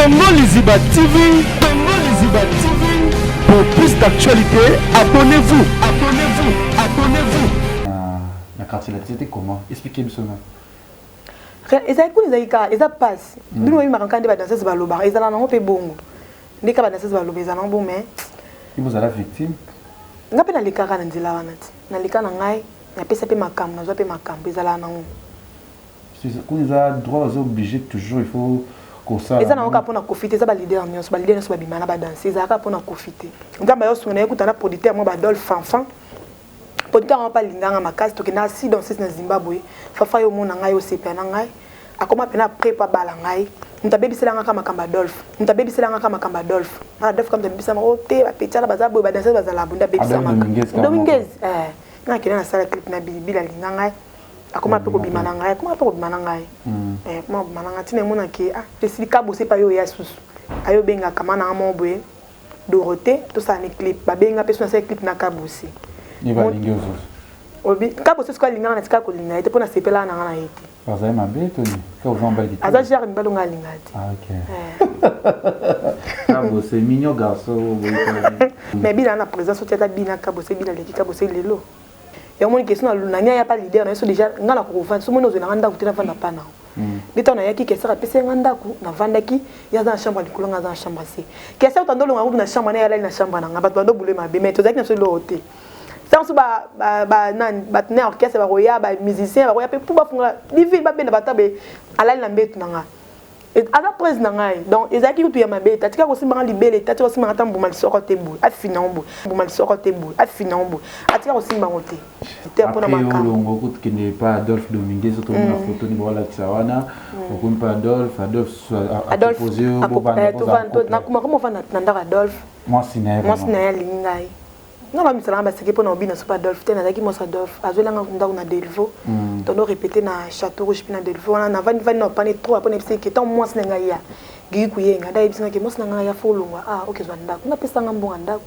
Congo Liziba TV, Congo Liziba TV. Pour plus d'actualité, abonnez-vous, abonnez-vous, abonnez-vous. La quartier, c'était comment? Expliquez-moi ça. Eza ikuni za ika, eza passe. Nous on m'a quand ba danseuse ba loba, eza na ngo pe bongo. Ndika ba danseuse ba loba eza na bon mais. Il vous a la victime. Nga pe na likaka na nzela wana ti. Na likana ngai, na pesa pe makam, na zo pe makam, eza la na ngo. Quand ils ont droit aux obligés toujours il faut qu'on ça. Eza na ngo ka pona profiter, eza ba leader nyonso, ba leader nyonso ba bimana ba danser, eza ka pona profiter. Ngamba yo sona ekuta na producteur mo ba Adolphe Fanfan. Producteur on pas linganga makasi to kena si danser na Zimbabwe. Fafa yo mona ngai o sepa na ngai. Akoma pena prépa bala ngai. Ntabebisela kama makamba Adolphe. Ntabebisela kama makamba Adolphe. Adolphe comme tabebisa o te ba petala ba za boy ba danser ba za la bunda bebisa makamba. Dominguez na kena na sala clip na bila linganga. Akoma pe ko bimana ngai, akoma pe ko bimana ngai. Kuma bimana ngai tine mona ke tesika bose pa yo ya susu. Ayo benga kama na amobwe. Dorothée to sa ni clip ba benga pe so na sa clip na kabusi. Ni ba lingi ozo. Obi kabusi ko linganga na tika ko linga ete pona sepela na ngana ete. Parce que ma bête Tony, quand vous en bas Aza gère mbalo ngalinga ete. Ah OK. Kabusi c'est mignon garçon. Mais bila na présence tata bina kabusi bila leki kabusi lelo. Ya moni question na lunania ya pas leader na so déjà ngala ko vendre so moni ozo na nganda ko tena vanda pana. Bita na yaki kesa pese nganda ko na vanda ki ya za chambre likolo nga za chambre si. Kesa utandolo nga na chambre na ya na chambre na ngaba bando bule ma be mais to zaki na so lo hotel. Sans ba nan batner orchestre ba roya ba musicien ba roya pe pour ba funga divi ba benda batabe ala na mbetu nanga. Et à la presse nanga donc ezaki kutu ya mabe tatika ko simba libele tatika ko simba tambu mal sorote bu afina ombu bu mal sorote bu afina ombu atika ko simba ngote te pona makamba longo kutu qui n'est pas Adolphe Dominguez surtout na photo ni bola tsawana ko pas Adolphe posé au bana na kuma comment va na ndaka Adolphe moi sina lingai non ba misala ba seke pona obina super Adolphe te na zaki mo Adolphe azolanga ndako na Delvaux tono répéter na Château Rouge pina Delvaux na vani na pané trop apone pese ke tant moi singa ya gi kuyenga dai bisinga ke mo singa ya folongwa okay zwa ndako na pesa ngambonga ndako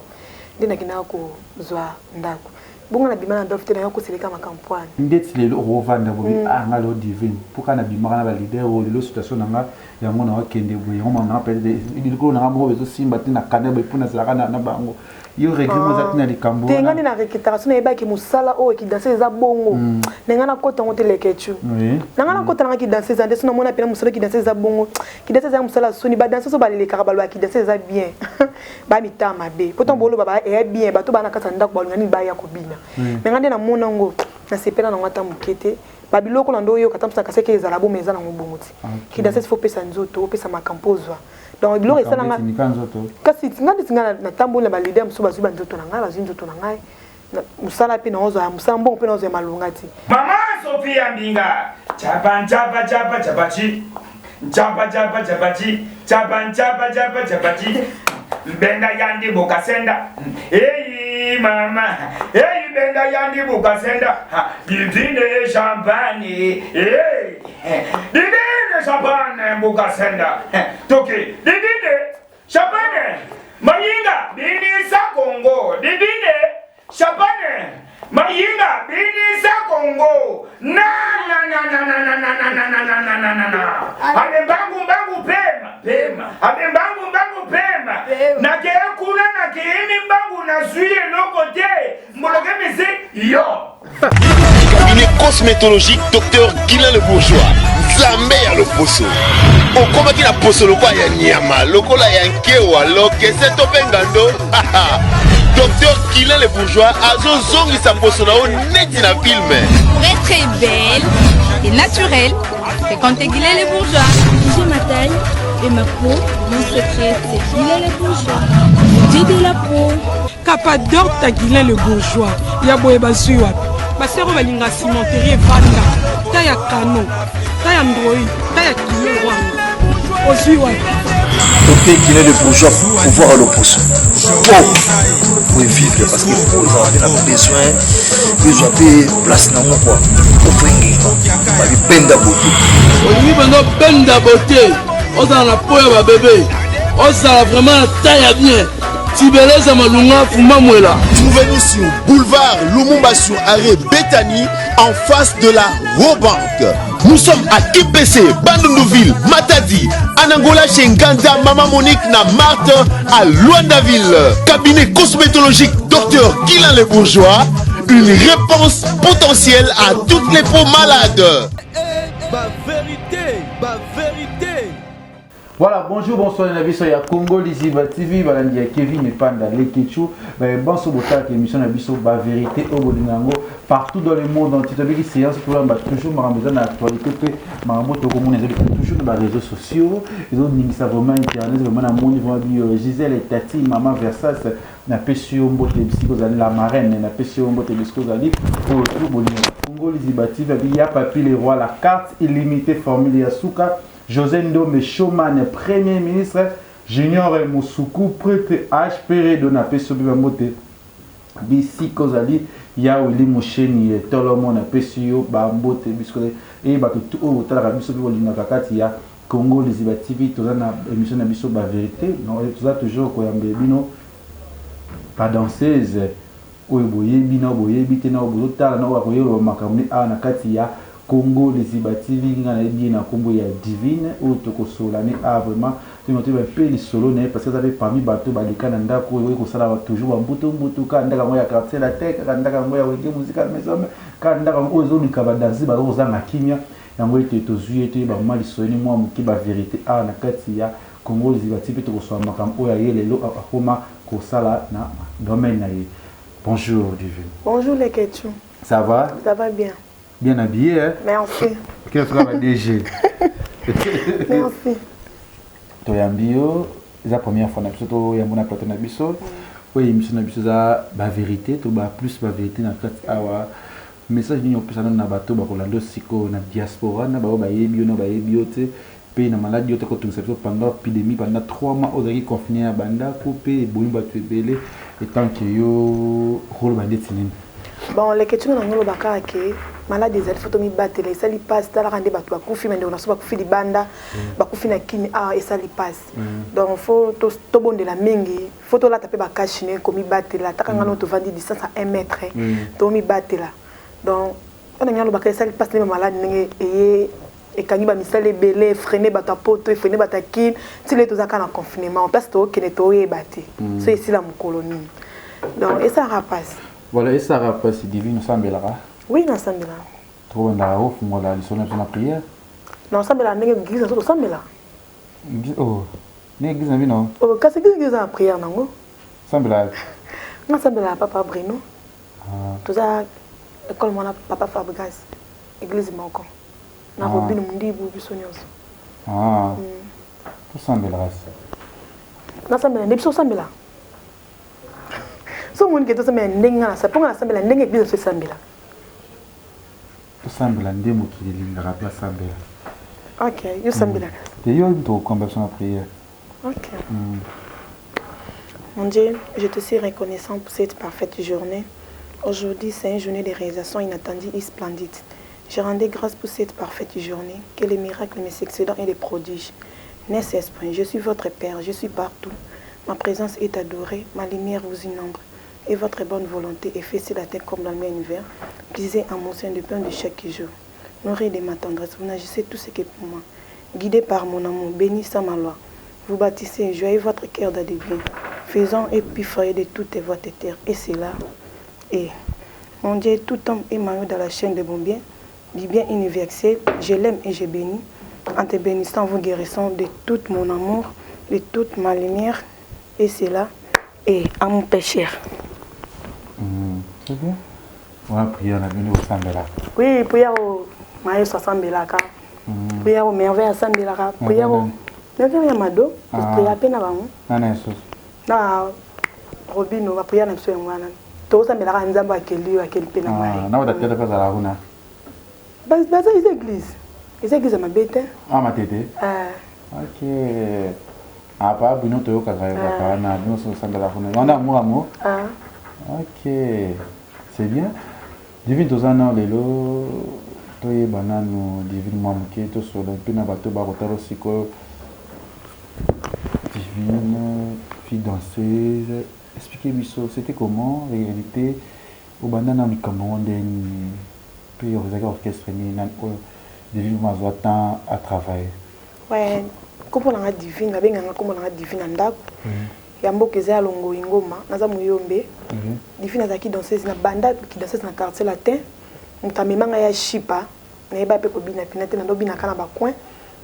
ndina kina ko zwa ndako bunga na bimana Adolphe te na yoko seleka makampwane ndeti lelo rovanda bobi ngalo divine pour kana bimaka na ba leader o lelo situation nanga ya ngona wa kende boye on m'a appelé il ko na mo bezo simba tina kana ba puna zala na bango yo regrimo zatina likambo tenga ni na récupération na ebaki musala o ki danser za bongo nenga na kota ngote lekechu nenga na kota nga ki danser za ndeso na mona pena musala ki danser za bongo ki danser za musala soni ba danser so ba le karabalo ki danser za bien ba mitama be pourtant bolo baba e bien ba to ba na kata ndako ba ngani ba ya kobina nenga ndena mona ngo na sepela na ngata mukete babiloko na ndo yo katamsa kaseke ezala bo meza na ngobongo ti ki danser faut pesa nzoto pesa makampozwa donc bilo resa nga kasi ngandi tinga na tambola ba leader mso bazuba nzoto na ngai bazu nzoto na ngai musala pe na ozo ya musambo pe na ozo ya malunga ti mama Sophia Mbinga chapa chapa chapa chapachi chapa chapa chapachi chapa chapa chapa chapachi Benda yandi bukasenda hey mama hey benda yandi bukasenda divine champagne hey divine champagne bukasenda toki divine champagne mayinga bini sa Congo divine champagne mayinga bini sa Congo na abembangu pema abembangu pema na ke kuna na ke mbangu na suye lokote mboloke mese yo cabinet cosmétologique docteur Guilain le Bourgeois Zambé ya loposo okomaki na poso lokwa ya nyama lokola ya nkewa lokese to bengando docteur Guilain le Bourgeois azozongisa poso na o neti na film pour être très belle et naturelle fréquentez Guilain le Bourgeois. J'ai ma taille et ma peau, mon secret c'est Guilain le Bourgeois. J'ai de la peau. Capador ta Guilain le Bourgeois. Ya boye bazui wapi. Basero balinga cimenterie vanda. Ta ya kano. Ta ya ndroi. Ta ya kilo wanga. Ozui wapi. Docteur Guilain le Bourgeois pour voir l'opposition. Pour vivre parce que vous avez besoin de place dans mon quoi. Pour prendre benda beauté. Aujourd'hui pendant benda beauté, on a la peau à bébé. On a vraiment taille bien. Tibeleza malunga fuma mwela. Trouvez-nous sur boulevard Lumumba sur arrêt Bethany en face de la Robank. Nous sommes à KPC, Bandundouville, Matadi, Anangola chez Nganza, Maman Monique, na Marthe, à Luandaville. Cabinet cosmétologique Dr Guilain Le Bourgeois, une réponse potentielle à toutes les peaux malades. Ma vérité. Voilà, bonjour, bonsoir, les amis, sur Congo, Liziba TV, Balandi, Kevin et Panda, Lekechu, bonsoir, bonsoir, l'émission La Vérité au Bolinango, partout dans le monde entier. Tu as séance pour toujours, ma besoin d'actualité, ma moto commune, toujours dans les réseaux sociaux, ils ont mis ça vraiment internet, vraiment à mon niveau, Gisèle et Tati, Maman Versace, n'a pas su un bout de biscuits, la marraine, n'a pas su un bout de biscuits, pour tout Bolinango. Congo, Liziba TV, il y a Papi les rois, la carte illimitée, formule Yasuka. José Ndombe Showman, Premier ministre, Junior Moussoukou, prêtre HPR de Napé Sobibamote, Bissi Kozali, Yaouli Moucheni, Tolomon, Napesio, Bambote, Biscolet, et tout au total, Rabisobi, Kakati, ya Congo, les Ibativi, tout ça, émission Nabiso, la vérité, non, tout ça toujours, Koyambino, pas danseuse, Oeboye, Bino, Boye, Bitena, Bozotar, no, Akoye, Makamuni, Anakati, ya Congo, les Ibativi, bien na Congo, il y a divine, ou toko solane, vraiment, tu m'as un peu les solo, parce que vous avez parmi bateau, balika, nanda, ko sala toujours un bouton, kanda, moya, quartier, la tech, kanda, moya, musique, maison, kanda, ozo, ni kabadanzi, baroza, na kimia, yango ete tozuye te ba mali soyeni moi muki ba vérité a na kati ya Congo, les Ibativi, to so makambo oya yelelo akoma ko sala na domaine na ye. Bonjour divine. Bonjour les Ketchou. Ça va? Ça va bien. Bien habillé, hein? Merci. Quel frère DG? Merci. Toyambio, c'est la première fois que tu as mon plateau na biso. Oui, émission na biso za ba vérité, to ba plus ba vérité na kati awa. Message ni opesa na bato ba kolando siko na diaspora na ba yebi na ba yebi te pe na maladie yote ko tunsa pendant épidémie pendant 3 mois ozaki confiné à banda couper boyi ba tebele et tant que yo rôle ba detinine. Bon, les questions dans le baka ke malade des elfes to mi batele ça li passe ta la rende bato ba kufi mais on a so ba kufi di banda ba kufi na kini et ça li passe. Donc faut to bonde la mingi, faut to la taper ba kashine ko mi batele la taka ngano to vandi distance à 1 mètre to mi batela. Donc on a ngalo baka ça li passe les malades et quand il va misale belé freiner bato poto freiner bato kin si les to zaka na confinement en place to kene to e baté. So ici la mon colonie. Donc et ça rapace. Voilà, et ça rapace divine Sambela. Oui, dans Sambela. Trop on a ouf moi la leçon de la prière. Non, Sambela n'est que église sur Sambela. Oh, l'église na bino. Oh, qu'est-ce que église en prière nango? Sambela. Non, Sambela papa Bruno. Tout ça école mon papa Fabregas. Église moko. Na robino mundi bu bisonyos. Tout Sambela. Non, Sambela, n'est pas Sambela. So mon que tout ça mais ndinga ça pour la Sambela ndinga église sur Sambela. Sambela ndemo qui linga rapia Sambela. OK, yo Sambela. Et yo ndo conversion à prière. OK. Mon Dieu, je te suis reconnaissant pour cette parfaite journée. Aujourd'hui, c'est une journée de réalisation inattendue et splendide. Je rendais grâce pour cette parfaite journée, que les miracles, mes excellents et les prodiges. N'est-ce esprit, je suis votre Père, je suis partout. Ma présence est adorée, ma lumière vous innombre. Et votre bonne volonté est faite sur la terre comme dans le univers. Puisez en mon sein de pain de chaque jour. Nourris de ma tendresse, vous n'agissez tout ce qui est pour moi. Guidé par mon amour, bénissez ma loi. Vous bâtissez et joyez votre cœur d'adivin. Faisons et puis foyer de toutes votre terre. Et c'est là. Et mon Dieu, tout homme est maillot dans la chaîne de mon bien, du bien universel. Je l'aime et je bénis. En te bénissant, vous guérissons de tout mon amour, de toute ma lumière. Et c'est là. Et à mon péché. C'est bien. On a prié, on a venu au Sambela. Oui, prière au maïs à Sambela. Prière au merveille à Sambela. Prière au merveille à Mado. Prière à peine avant. Non, Jesus. Non, Robino, va prier à Namso et moi. Tout ça, mais la Ranzamba à quel lieu, à quel peine. Non, on a peut-être pas à la runa. Bah, ça, les églises. Les églises à ma bête. Ah, ma tête. Ok. Ah, pas Bruno Toyo Kazaya, nous sommes Sambela. On a amour. Ok, c'est bien. Divine Tozana Lelo, Toye Banano, Divine Mamke, Tosola, Pina Bato Barotaro Siko, Divine, fille danseuse. Expliquez-moi ça, c'était comment, en réalité, au Banana Mikamon, puis vous avez orchestre Divine Mazwa temps à travailler. Ouais, comment on a Divine, la benga comment on a Divine andako. Yambo keza longo ingoma, naza muyombe. Divine azaki danseuse na banda qui danseuse na quartier latin. Mutamemanga ya shipa, na yeba pe ko bina pinate na ndo bina kana ba coin.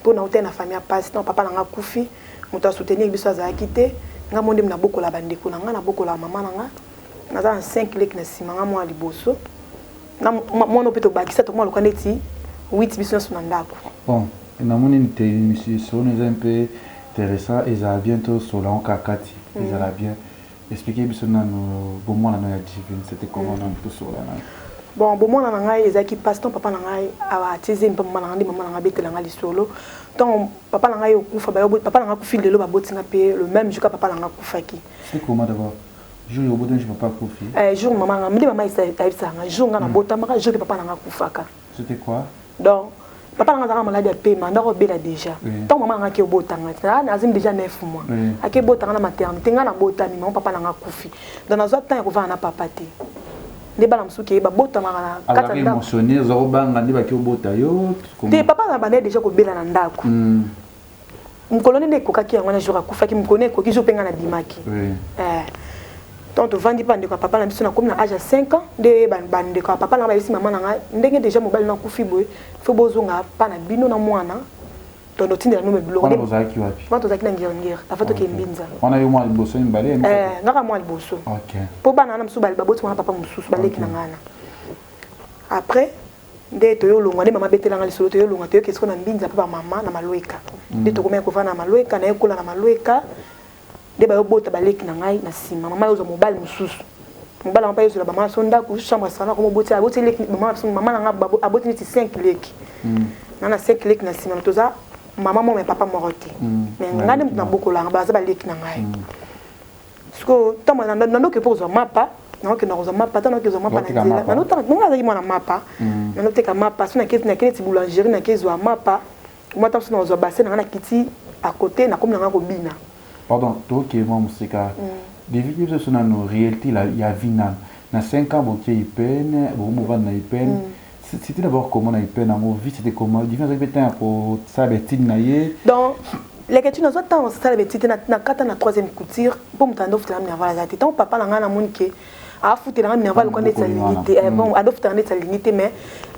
Pour na hôtel na famille passe, non papa nanga kufi, muta soutenir biso azaki te. Nga monde na boko la bandeko na nga na boko la mama nanga. Naza en 5 lek na sima nga mwa liboso. Na mwa no peto bakisa to mwa lokaneti 8 biso na ndako. Bon, na moni nte monsieur son est un peu intéressant et ça bientôt sur la kakati. Ils allaient bien expliquer biso na no bon moi na no ya Divine, c'était comment on peut sur la. Bon, bon moi na ngai ezaki passe ton papa na ngai awa tize mpa mama na ngai betela ngai lisolo. Ton papa na ngai okufa ba papa na ngai kufi lelo ba botinga pe le même jour que papa na ngai kufaki. C'est comment d'abord? Jour au bout d'un jour papa kufi. Jour maman ngai mama isa nga jour nga na botama jour que papa na ngai kufaka. C'était quoi? Donc papa na ngai zanga malade ya pema ndako bela déjà. Ton maman na ngai ke botanga na azim déjà 9 mois. Ake botanga na maternité nga na botami maman papa na ngai kufi. Donc na zo temps ya kova na papa te. Des bala msuki ba bota mara kata ndako émotionné zo banga ndi ba ki bota yo te papa na bana déjà ko bela na ndako mkolone ne kokaki yango na jour akufaki mkone ko kizo penga na bimaki donc vandi pa ndeko papa na biso na comme na âge 5 ans de bande ko papa na ba bisi mama na nga ndenge déjà mobile na kufi boy fo bozonga pa na bino na mwana to notinde na no mebilo on a zaki wapi on zaki na ngir afato ke mbinza on a yo mwa liboso mbale ngaka mwa liboso OK po bana na msuba baboti mwana papa msusu baleki na ngana après nde to yo longwa nde mama betela nga lisolo to yo longwa to yo kesko na mbinza papa mama na malweka nde to komea kova na malweka na ekola na malweka nde ba yo bota baleki na ngai na sima mama yo zo mobile msusu mobile mpa yo zo la mama sonda ku chambre sana ko moboti aboti leki mama na nga aboti ni 5 leki na 5 leki na sima toza maman mon papa moroté mais ngane na bokola baza baleki na ngai siko tama na ndoke pour zo mapa na ke na zo mapa tano ke zo mapa na nzela na nota nga za mwana mapa na note ka mapa sona ke na kiti boulangerie na ke zo mapa moi tant sona zo bassin na kiti à côté na comme na ko bina pardon to ke moi musika depuis que sona no réalité la ya vina na 5 ans boké ipene bo mova na ipene. C'était d'abord comment on a eu peine à mon vie, c'était comment différence avec pour ça betine naie. Donc les questions nous attend ça betine na 4 na 3e couture pour me tendre faire na voilà ça ton papa na ngana monke a foutu na ngana ko ndetsa limité bon adof tande sa limité mais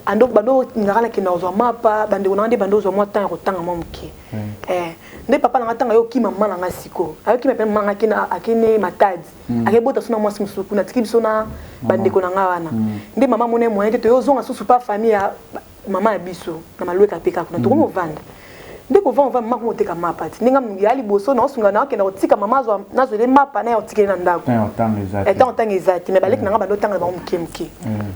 ando bado ngala ke na zo mapa bande ko ndé bando zo mo temps ko tanga monke ne papa na tanga yo ki mama na ngasiko ayo ki mpe mama kina akine matadi akebota sona mwasi musuku na tikibiso na bande ko na ngawana nde mama mone moyen te yo zonga susu pa famille ya mama ya biso na malweka peka kuna to ko vanda nde ko vanda mama ko teka mapa ti ninga yali boso na osunga na ke na otika mama zo na zo le mapa na otike na ndako tanga ezati me baleki na nga bando tanga ba mkemke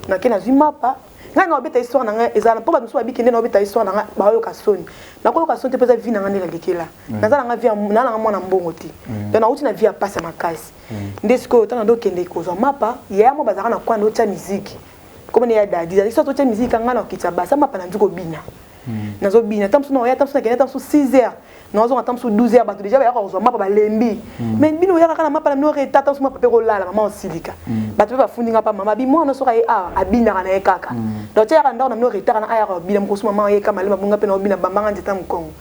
na ke na zi mapa nga obeta histoire na nga ezala po ba musu babiki nde na obeta histoire na nga ba yo kasoni na ko yo kasoni te pesa vie na nga ndela lekela na za na nga vie na nga mwana mbongo ti donc na uti na vie passa makasi nde siko tana ndo kende ko zo mapa ya mo bazaka na kwa ndo cha musique comme ne ya dadi za histoire to cha musique nga na okitsa basa mapa na ndiko bina na zo bina tamsu no ya tamsu na kende tamsu 6h na zo tamsu 12h ba déjà ba ko zo mapa ba lembi mais bino ya kana mapa na no reta tamsu mapa pe ko lala mama osilika ba to ba fundinga pa mama bi mo no so ka abina kana e kaka donc ya kana na no reta kana aya ko bina mkosu mama ye kama le mabunga pe no bina bambanga ndeta mkongo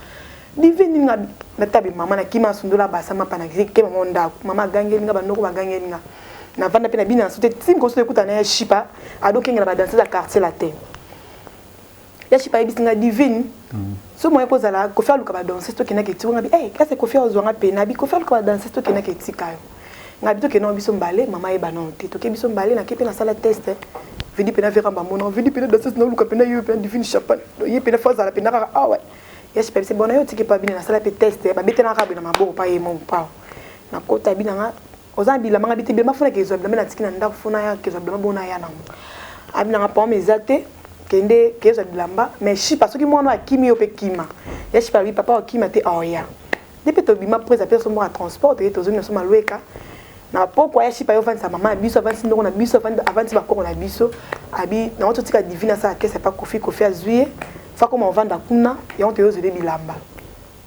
divini nga na tabi mama na kima sundula basa mapa na ke mama ndako mama gangeli nga bandoko ba gangeli nga na vanda pe na bina sote tim ko so ekuta na shipa adokenga ba danser à quartier latin ya shipa ibisinga divine so moye kozala ko faire luka ba danser to kena ke tiwa ngabi kase ko faire ozwanga pena bi ko faire luka ba danser to kena ke tikayo ngabi to kena biso mbale mama e banon te to ke biso mbale na ke pena sala test vidi pena vera ba mona vidi pena danser na luka pena yo pena divine chapa ye pena faza la pena ka ah ouais ya shipa c'est bon yo tike pa bina na sala pe test ba betena ka bina maboko pa ye mon pa na kota bina nga ozambila manga biti bima funa ke zo bina na tikina ndako funa ya ke zo bina bona ya na abina nga pa mezate kende kezo bilamba mais shi parce que moi no akimi ope kima ya shi parli papa akima te oya depuis to bima presa personne mo transport et to zone so malweka na poko ya shi pa yo vant sa maman biso avant sindo na biso avant ba ko na biso abi na oto tika divina sa ke c'est pas kofi azuye fa comme on vanda kuna ya on te yo zele bilamba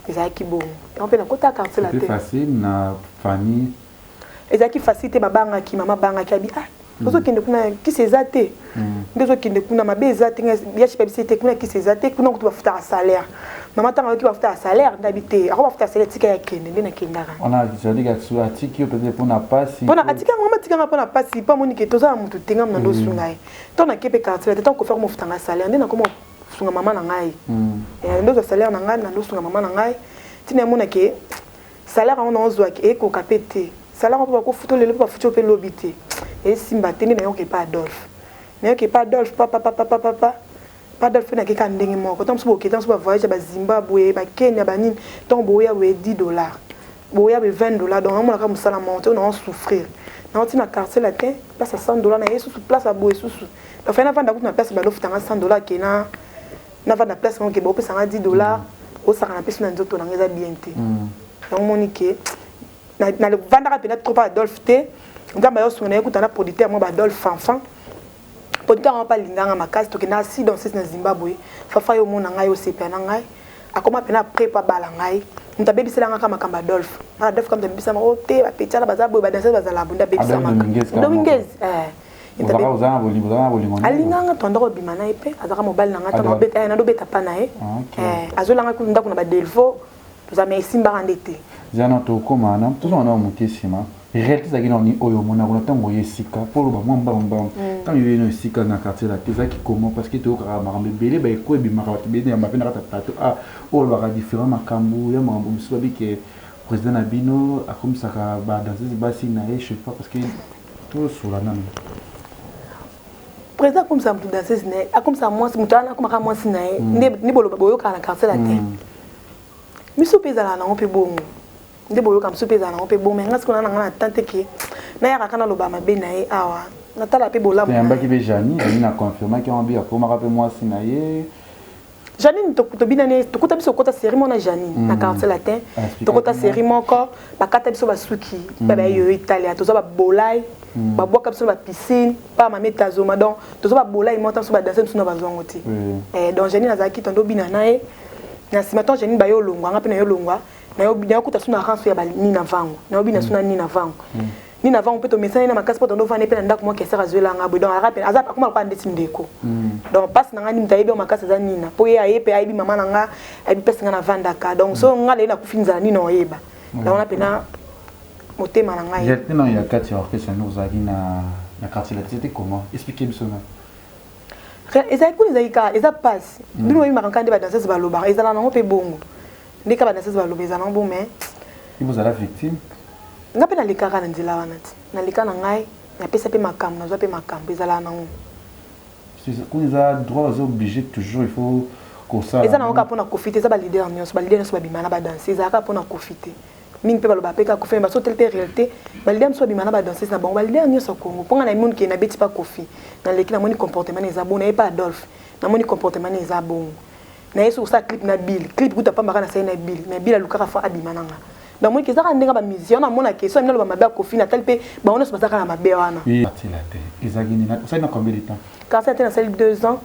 ezaki bon on peut na kota quartier la tête c'est facile na famille ezaki facile te babanga ki mama banga ki abi tozokende kuna kisi eza te nde tozokende kuna mabe eza te ya chipabisi te kuna kisi eza te kuna kutu bafutaka salaire mama ntango ayoki bafutaka salaire ndabi te ako bafutaka salaire tika ya kende nde nakendaka atiki yo peut-être mpona pasi mpona atika mama tikanga mpona pasi mpo amonike tozala motu tenga mna ndo osunga ye ntango nakee mpe quartier te ntango kofere mofutanga salaire nde nakoma osunga mama na ngai nde ozwa salaire na ngai na ndo osunga mama na ngai ntina emonake salaire yango naozwaki ekoka mpe te salaire mpo bakofuta lelo mpo bafuti yo mpe lobi te esimba te nde nayoki epa adolphe nayoki epa adolphe papa adolphe nakeka ndenge moko ntango mosu bokete ntango mosu bavoyage ya bazimbabwe bakenya banini ntango boya boye $10 boya boye $20 donc namonaka mosala monte oyo naosouffrir naoti na quartier latin place ya $100 na ye susu place ya boye susu dafai navanda kutu na place balofutanga $100 ake navanda place moke baopesanga $10 osaka na pesi na nzoto nanga eza bien te donc moni ke navandaka mpena trop pa adolphe te nzambe ayosunga na ye kuta na producteur mwa badolphe fanfan producteur yango mpa alinganga makasi tokenda asi dans na zimbabwe fafa yo omona ngai osepela na ngai akoma mpena apres po abala ngai moto abebiselanga ka makambo adolphe adolphe ka moto abebisama o te bapetiala baza boye badanse bazala boye nde abebisamaka dominguez alinganga tonda kobima na ye mpe azaka mobali na ngai nadobeta mpa na ye azolanga kuna ndako na badelvo tozama esimbaka nde te zana tokoma na tozona mote nsima réalité ezalaki nani oyo omonaka na ntango oyo esika mpo oloba mwa mbambambo ntango yoyeno esika na quartier la te ezalaki comment parce que toyokaka makambo ebele baeko ebimaka bato ebele yamba mpe na kata plateau oyo olobaka différent makambo ya makambo mosusu babike président na bino akomisaka badanseuse basi na ye je sais pas parce que tosola nano président akomisa motu danseuse na ye akomisa mwasi motu wana akomaka mwasi na ye nde boloba boyokaka na quartier la te miso mpe ezalaka nango mpe bongo nde boyoka mosu mpe ezala nango mpe bongo me ngasi kuna na ngai na tante ke nayaka kaka naloba mabe na ye awa natala mpe bolamu yambaki mpe janine na confirmaki yango mbi akomaka mpe mwasi na ye janine tobinani tokota biso okota série moko na janine na quartier latin tokota série moko bakata biso basuki mpe bayeyo italia tozwa babolai babwaka biso na bapiscine mpa mama etazoma donc tozwa babolai moko ta biso badanse biso na bazwango te donc janine azalaki tondo obina na ye na nsima ntango janine bayo olongwa anga mpe na yo olongwa nayokuta so na ranso ya banina vango nayobina so na nina vango nina vango mpe tomesani na makasi mpo tondo ovanda mpe na ndako moko esaka azwelanga boye donc akoma lokola ndeti ndeko donc mpasi na ngai nini tayebi o makasi eza nina mpo ye aye mpe ayebi mama na nga ayebi mpesi nga navandaka donc so nga leli nakufi nzala nini oyeba naona mpena motema na ngai tena ya kati ya orchestre yango ozalaki na quartier la tete comment expliquer biso na ezalaki kuna ezalaki kaka eza mpasi bino oyebimaka nka nde badanseuse balobaka ezala nango mpe bongo nde ka badanseuse baloba eza nango mais ibozala victime nga mpe nalekaka na nzela wana ti naleka na ngai napesa mpe makambo nazwa mpe makambo ezala nango kuna eza droit eza obligé toujours il faut kosala eza nango kaka mpona kofi te eza balider nyonso babima na badanse ezalaka mpona kofi te mingi mpe baloba mpe kaka kofi me basoteli mpe réalité balider mosusu babima na badanseuse na bango balider nyonso kongo mponga na emoni ke nabeti mpa kofi naleki namoni comportement na eza bongo naye mpe adolphe namoni comportement na eza bongo naye soki osala clip na bile clip kuta pambaka na sai na bile mais bile alukaka fa abima nanga donc moi ezaka ndenge ba musicien na mona ke so amina loba mabe akofi na tali pe ba ona so bazaka na mabe wana ezaki ni ça na combien de temps quand ça était na salle 2 ans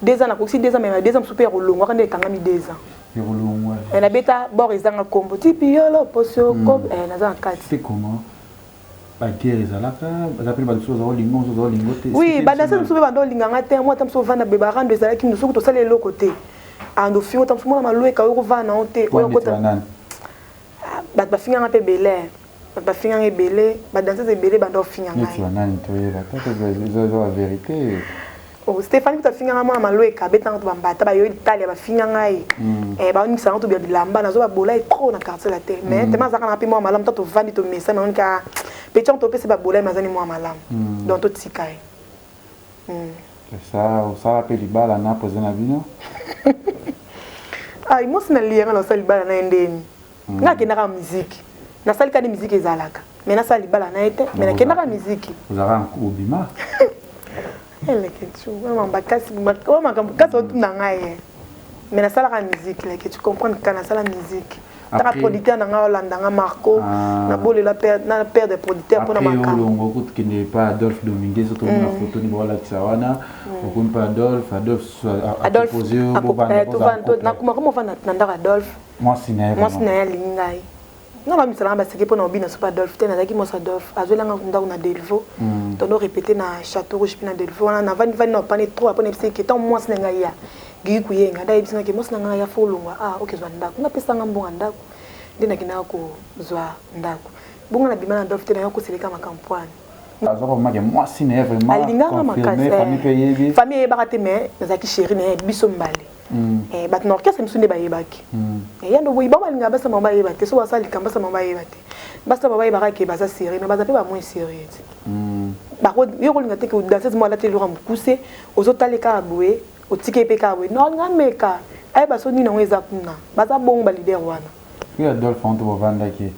2 ans na koksi 2 ans mais 2 ans super longo quand kangami 2 ans rolongo na beta bord ezanga kombo tipi yolo poso ko na za kati c'est comment ba guerre ezalaka bazapeli ba choses olingo te oui ba danser mso ba ndo linganga te moi tamso vanda be ba rando ezalaki ndusu to sala eloko te ando fingo tamso mona maloe ka yo vana ote oyo kota bato bafinganga mpe ebele bato bafinganga ebele badanseuse ebele bando ofinganga vérité stéphanie kuta afinganga mwana maloeka abetanga to bambata bayo italia bafinganga ye baonikisanga to bia bilamba nazo babola trop na quartier la terre mais tema azaka na mpe mwa malamu ta tovandi tomesa me onika petion topesi babola ye mazani mwa malamu donc totika ye osala mpe libala na pose na bino mosi naliyanga na osala libala na ye ndeni nga akendaka miziki nasali kani miziki ezalaka me nasala libala na ye te me nakendaka miziki ozalaka obima kasi otuna ngai ye me nasalaka miziki like tu comprendre ka nasala miziki taka producteur na ngai olandanga marco nabolela na père de producteur mpona makambo okokende pa adolphe dominguez otomona foto ni boolakisa wana okomi pa adolphe nakomaka na ndako adolphe mwasi na ye alingi ngai nga ba misala ba seke pona obina super Adolphe te nazaki mosa Adolphe azolanga ndako na Delvaux tono répéter na Château Rouge na Delvaux na vani na pani trop apone pseke tant moi singa ya gi kuyenga dai bisinga ke mosa nga ya folongwa okay zwa ndako na pesa nga mbonga ndako ndina kina ko zwa ndako bonga na bimana Adolphe te na ko seleka makampwane azoko mage moi sine vraiment confirmé famille bakate mais nazaki chéri na biso mbale bat na orchestre msunde ba yebaki yando boyi ba malinga basa mamba yebate so wasali kamba sa mamba yebate basa mamba yebaka ke basa série mais basa pe ba moins sérieux ba ko yoko linga te ke danseuse moi la te lora mukuse ozotaleka aboué otike pe ka aboué non nga meka ay baso ni na weza kuna basa bon ba leader wana puis Adolphe on to vanda ke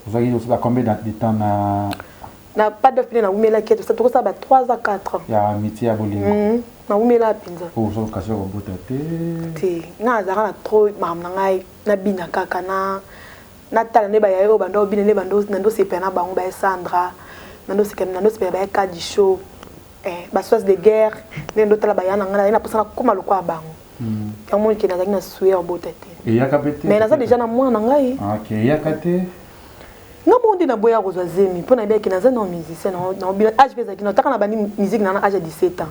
vous avez aussi combien de temps na pas de fin na umela ke ça to ça ba 3 à 4 ya amitié ya bolingo na umela pinza pour so occasion ko bota te na zara na trop mam na ngai na bina kaka na tala ne ba yayo bando bina ne bando nando sepena bango ba Sandra nando sepena ba Kadi show ba source de guerre nando tala ba yana ngana na posana koma lokwa bango yango ke na zaki na suer bota te et ya kapete mais na za déjà na mwana ngai OK ya kate nga mondi na boya kozwa zemi pona bien que naza na musicien na bien âge pesa kino taka na bani musique na âge de 17 ans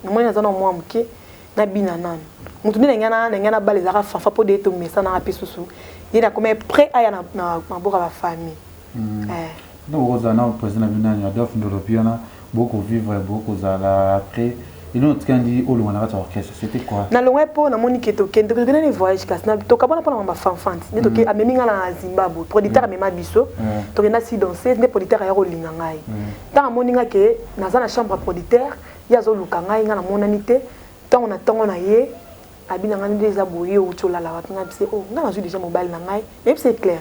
na moi naza na moi mke na bina nan mutu ni ngana bale za fa po de to mesa na pesusu il a comme prêt à na boka ba famille donc Rosanna président bina na Adolphe Ndolopiana beaucoup vivre beaucoup za la après il nous dit au loin na orchestre c'était quoi na loin po na moni keto kende ko na voyage kas na to kabona pona ma fanfante ne to ke ameminga na Zimbabwe producteur amema biso to na si danser ne producteur ya rolinga ngai ta moninga ke na za na chambre producteur ya zo luka ngai nga na monanité tant na ye abina ngani déjà boye ou chola la wat nga bise nga na ju déjà mobile na ngai mais c'est clair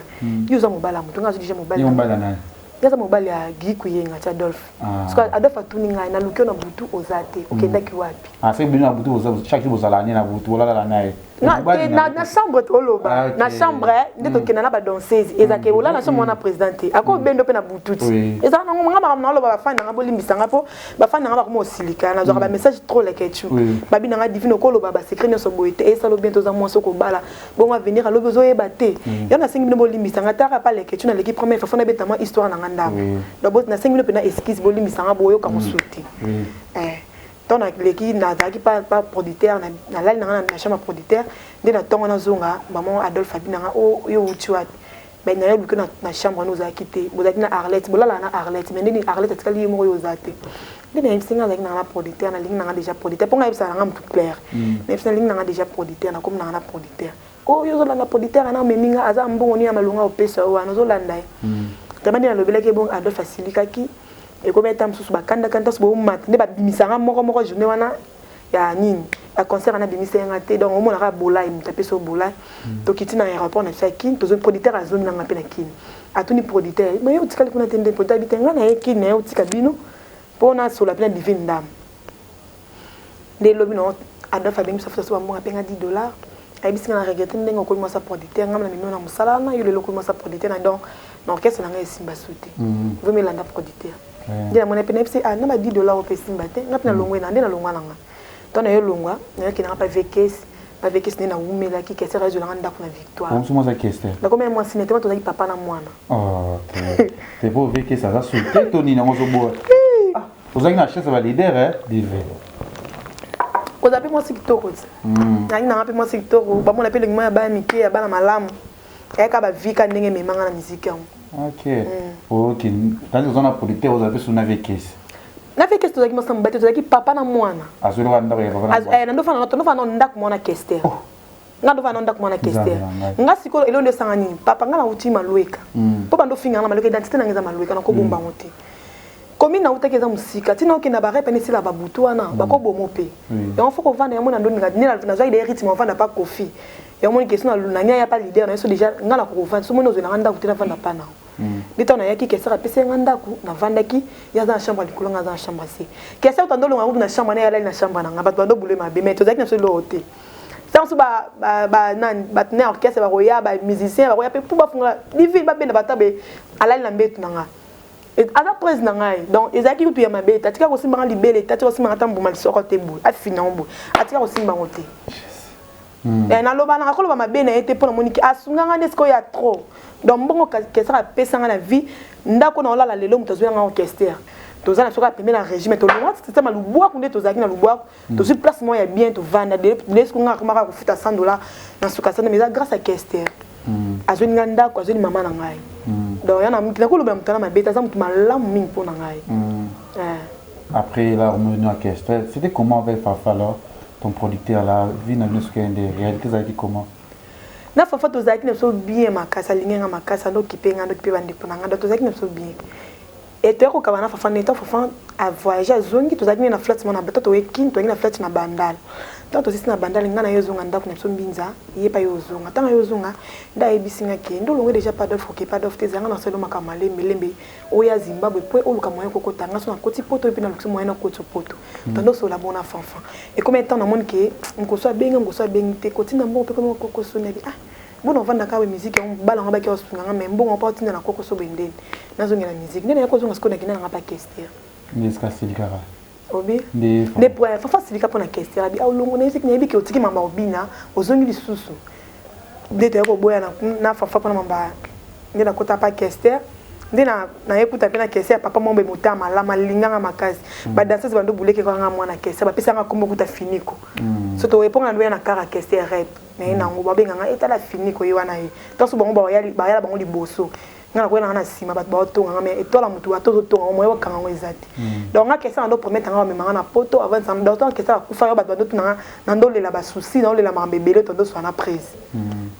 yo za mobile amuto nga ju déjà mobile na yaza mobile ya gi kuyenga cha Adolphe parce que Adolphe atuni ngai na lukio na butu ozate okendaki wapi c'est bien na butu ozate chaque jour ozala ni na butu wala la nae na chambre toloba na chambre ndeto kena na ba danseuse ezake ola na chambre na présidente ako bendo pe na bututi ezana na ngoma na loba ba fana nga bolimbisa ngapo ba fana nga ba ko silika na zo ba message trop la ketu ba bina nga divino ko loba ba secret nyoso boite et ça lo bientôt za moso ko bala bon venir à lobezo yebate yana 5 minutes bolimbisa nga taka pa la ketu na l'équipe première fois na betama histoire na nganda donc na 5 minutes pe na esquisse bolimbisa nga boyo ka mosuti tona leki na zaki pas producteur na la na chambre producteur de na tonga na zonga maman Adolphe Abina yo uchiwa ben na yobuka na chambre nous a quitté bozaki na Arlette bolala na Arlette mais ni Arlette atikali mo yo zate de na singa zaki na producteur na ligne na déjà producteur ponga yebisa na ngam tout clair mais na ligne na déjà producteur na comme na producteur yo zo na producteur na meminga aza mbongo ni amalunga opesa wana zo landa tamani na lobeleke bon Adolphe Asilikaki et comme étant sous bakanda kanta so mat ne ba bimisanga moko journée wana ya nini a concert na bimisanga te donc on a bolai mutape so bolai to kitina aéroport na Fakin to zo producteur a zone na ngape na kin atuni producteur mais yo tikali kuna tende producteur bitenga na kin na yo tikabino pona sur la pleine divine dame de lobino Adolphe Abim safa so mo apenga $10 ay bisinga na regretter ndengo ko mo sa producteur ngam na mino na musala na yo le ko mo sa producteur na donc na orchestre na ngai simba souté vous me landa producteur ndina mona pene pse na ba $10 au pesimba te ngapina longwe na ndina longwa nanga tona yo longwa na kina pa vekes na umela ki kese réseau na ndako na victoire on se keste na comme moi cinéma to zaki papa na mwana OK c'est beau vekes ça va souter toni na mozo boa ozaki na chance ba leader dive ozapi moi sikitoko na ina ngapi moi sikitoko ba mona pe le ngma ba mike ya bana malamu eka ba vika ndenge memanga na musique yango OK OK tant que on a producteur vous avez sur navekes na fait qu'est-ce que tu as dit moi ça papa na mwana azuli wa ndako ya papa na ndo fana ndako mwana kester nga ndo fana ndako mwana kester nga siko elo ndo sangani papa nga na uti malueka po bando finga na malueka identité na ngeza malueka na ko bomba ngote komi na utakeza musika tina okenda ba repa nisi la babutu wana bako bomo pe et on faut qu'on vende yamona ndo ninga na zo ide rythme on vend pas coffee et on moni question na nya ya pas leader na so déjà nga la ko vendre so moni zo na ndako tina venda pas na Bito na yaki kesa pese ngandako na vandaki ya za chambre likolo nga za chambre si kesa utandolo nga na chambre na ya na chambre na ngaba bando bule mabe mais tozaki na so lote sans ba nan batner orchestre ba roya ba musicien ba roya pe pour ba funga divi ba bena batabe alali na mbetu nga et ala prise na ngai donc ezaki kutu ya mabe tatika ko simba libele tatika ko simba tambu mal soko te bu afina mbu atika ko simba ngote na loba na ko loba mabe na été pour moniki asunganga nesko ya trop donc bongo orchestre a pesanga la vie ndako na olala lelo mutazo nga orchestre toza na soka pembe na régime to loin c'est ça maluboa kunde tozaki na luboa to sur place moya bien to vanda desko nga komaka ko futa $100 na soka sana mais grâce à orchestre azoni nganda ko azoni mama na ngai donc yana mutuna ko loba mutana mabeta za mutuma lamu mingi pour na ngai après la revenue à orchestre c'était comment avec Fafa alors ton producteur là vie na nous des réalités ça dit comment na Fafa tozaki na so bien makasa lingenga makasa ndo kipenga ndo kipe bandi pona nganda tozaki na so bien et to ko kabana Fafa neta Fafa a voyager zongi tozaki na flat mona bata to wekin to na flat na bandal tant aussi na bandal ngana yozonga ndako na so mbinza yepa yozonga tanga yozonga nda ebisinga ke ndo longo déjà pas d'offre ke pas d'offre tezanga na selo makamale melembe oya Zimbabwe po oluka moyen koko tanga so na koti poto epi na luksi moyen na koti poto tando so la bona fanfa et combien de temps na monde ke ngoso bengi te koti na mbo pe comme koko so na bi bon on vanda ka musique on bala ngaba ki osunga mais bon on pas tinda na koko so bendeni nazonga na musique nene yako zonga skona kina ngapa kester neska silikara obi ne pour Fafa silika pona kester bi au longo na musique na bi ke otiki mamba obina ozongi lisusu ndete yako boya na Fafa pona mamba ndena kota pa kester ndena na ekuta pena kester papa mombe motama la malinganga makasi ba danseuse bando buleke kwa mwana kester ba pesa nga kombo kuta finiko soto eponga ndwe na kara kester rap mais na ngo babenga nga etala finiko yewana ye taso bango ba yali bango liboso ngana ko na sima ba tonga mais etola mutu atozo tonga moyo kanga ngo ezati donc nga kester ndo promettre nga memanga na poto avant ça donc kester kufa yo ba bando tunanga na ndole la ba souci na ndole la mambebele tondo so na prise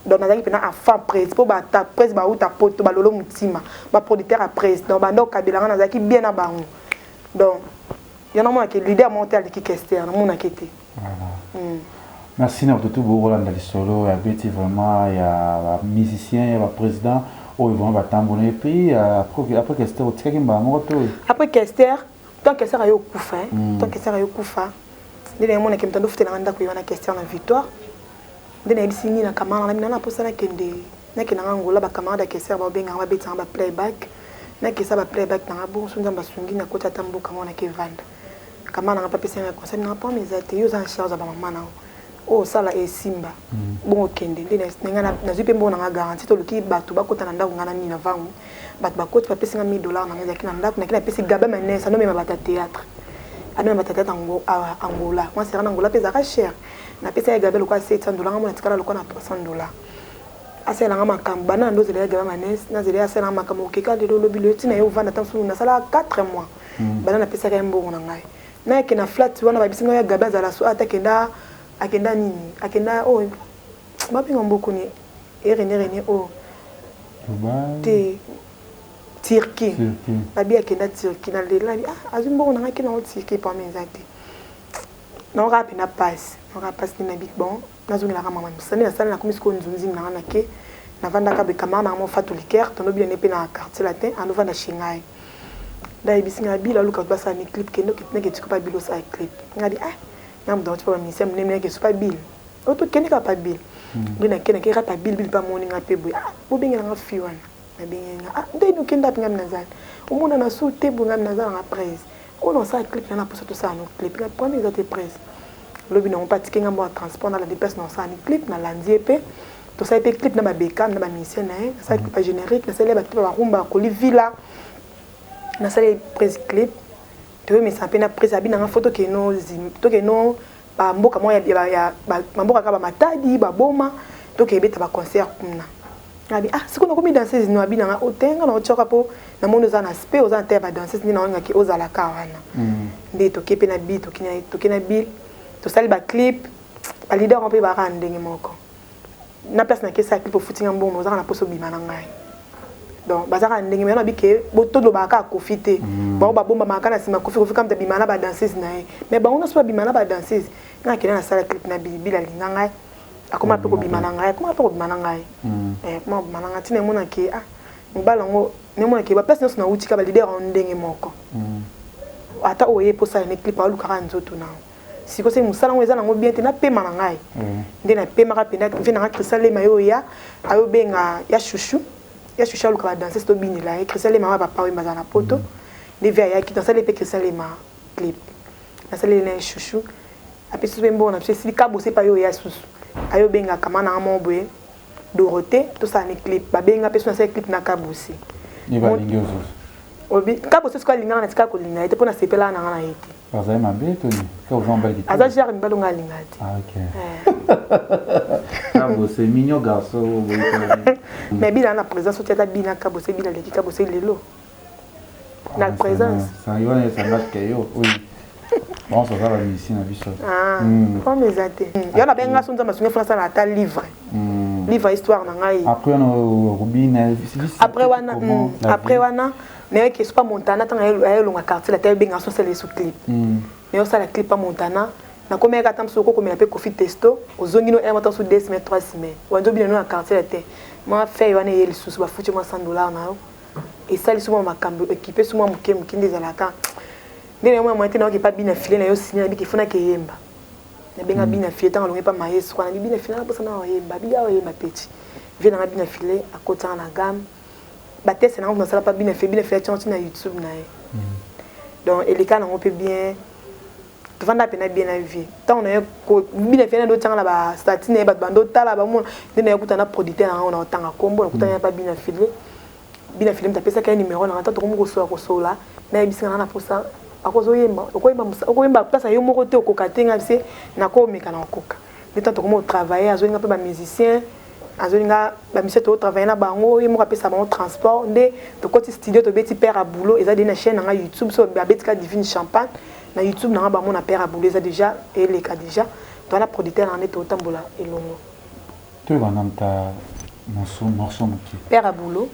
donc nazaki pena a fa prise po ba ta prise ba uta poto ba lolo mutima ba producteur a prise donc bando kabila nga nazaki bien na bango donc yana mo ke leader monter qui kester na mona kete merci na tout beau Rolanda Lisolo ya beti vraiment ya musicien ya président oh ils vont batamboner et puis après Kester au tika kimba moto après Kester tant que ça yo kufa tant que ça yo kufa ndene mona ke mtando futé na ndako yona Kester na victoire ndene bisini na kamana na posa na kende na kena ngola ba kamana Kester ba benga ba beti ba playback na kesa ba playback na bo sunza basungi na kota tambuka mona ke vanda kamana na papisa na conseil na pa mes até yo en charge ba mama na oh sala e simba bon kende ndene ngana na zipe mbona nga garantie to luki batu bakota na ndako ngana ni na vangu batu bakota pa pesa $1000 na ngaki na ndako na kina pesa gaba manesa no mema bata théâtre ano mema tata Angola moi c'est Angola pesa ka cher na pesa gaba lokwa $700 ngamo tikala lokwa na $300 asela ngama kamba na ndo zele gaba manesa na zele asela ngama kama okeka de lo biloti na yo vanda tan sunu na sala 4 mois bana na pesa ka mbongo na ngai na kina flat wana babisinga ya gaba za la so atakenda akenda nini akenda oh bapinga mboko ni René oh te Turquie babi akenda Turquie na lela bi azumbo na ngaki na Turquie pa menzati na rapi na passe na big bon nazongi la mama msani na sala na komisiko nzunzi na ngana ke na vanda ka be kamana na mo fatu liker tono bien epé na quartier latin ando vanda shingai da ibisinga bila luka basa ni clip kendo kitne ke tikopa bilos a clip ngadi nyam dans pas ministère mnem ke super bill auto kene ka pa bill bina kene ke ka pa bill pa moni nga pe boy bo benga nga fiwan na benga ndey no kenda ngam nazal o mona na so te bo ngam nazal nga presse ko non ça clip na poso to ça no clip ka premier exate presse lobi na on patike nga mo transport na la dépense non ça ni clip na landie pe to ça pe clip na ba beka na ba ministère na ça clip pas générique na celle ba clip ba rumba ko li villa na celle presse clip tu veux me samper na prise abina nga photo ke no to ke no ba mboka moya ya mboka ka ba matadi ba boma to ke beta ba concert kuna abi siko na komi danseuse no abina nga otenga na ochoka po na mono za na spe oza nte ba danseuse ni na nga ki oza la ka wana nde to ke pe na beat to ke na beat to sali ba clip ba leader on pe ba randenge moko na place na ke sa clip futinga mbongo oza na poso bima na ngai donc bazaka ndenge mena bike botodo baka kofite ba ba bomba makana sima kofi comme bimana ba danseuse na mais ba on so bimana ba danseuse na kena na sala clip na bila linganga akoma pe ko bimana ngai akoma pe ko bimana ngai ma bimana ngati ne mona ke mbala ngo ne mona ke ba place na utika ba leader on ndenge moko ata oye posa ne clip alu kaka nzoto na siko se musala ngo ezana ngo bien te na pema na ngai nde na pema ka pena vina nga krisale mayo ya ayo benga ya chouchou ya chouchou ka danser to binila e krisale ma papa we mazana poto de via ya ki danser le pe krisale ma clip na sale le chouchou api so bembo na pse si ka bose pa yo ya susu ayo benga kama na moboye Dorothée tout ça ni clip ba benga personne ça clip na Kabusi ni ba lingio obi Kabusi ko linga na tika ko linga ite pona sepela na ngana ite baza mabe to ni ka uvamba ite aza jar mbalo ngalinga ite Kabusi mignon garçon mais bila na présence tu as bina Kabusi bila leki Kabusi lelo na présence ça y est ça marque yo oui bon ça va la mission na biso comme les athées yo na benga sonza masunga français na ta livre livre histoire na ngai après no Rubine après wana mais que soit Montana tant elle longa quartier la telle benga son c'est les sous clip mais ça la clip pas Montana na comme ka tam soko comme la pe Kofi Testo ozongi no e mata sous 2 semaines 3 semaines wanzo bino na quartier la telle moi fait wana yeli sous ba futi moi $100 na et ça les souvent makambo équipé souvent mukindi za la ka ndene moi moi tena pas bien filé na yo signer bi kifuna ke yemba na benga bien filé tant longa pas maïs kwa na bien filé na posa na yemba bi ya yemba petit vient na bien filé à côté na gamme ba test na on sala pas bien filé chanti na YouTube na donc et les cas on peut bien tu vanda pena bien na vie tant on a ko bien filé na do tanga la ba statine ba bando tala ba mo ndene kuta na producteur na on a tanga kombo kuta pas bien filé mta pesa ka numéro na ngata to ko ko sola na bisanga na posa akozoyemba okoyemba place yo moko te okokatenga bise na ko meka na okoka le temps to ko travailler azolinga pe ba musicien azolinga ba musicien to travailler na bango yo moko pesa bango transport nde to koti studio to beti père à boulot eza de na chaîne na YouTube so ba beti ka divine champagne na YouTube na ba mo na père à boulot eza déjà et les cas déjà to na producteur na to tambola elongo to ba namta morceau moki père à boulot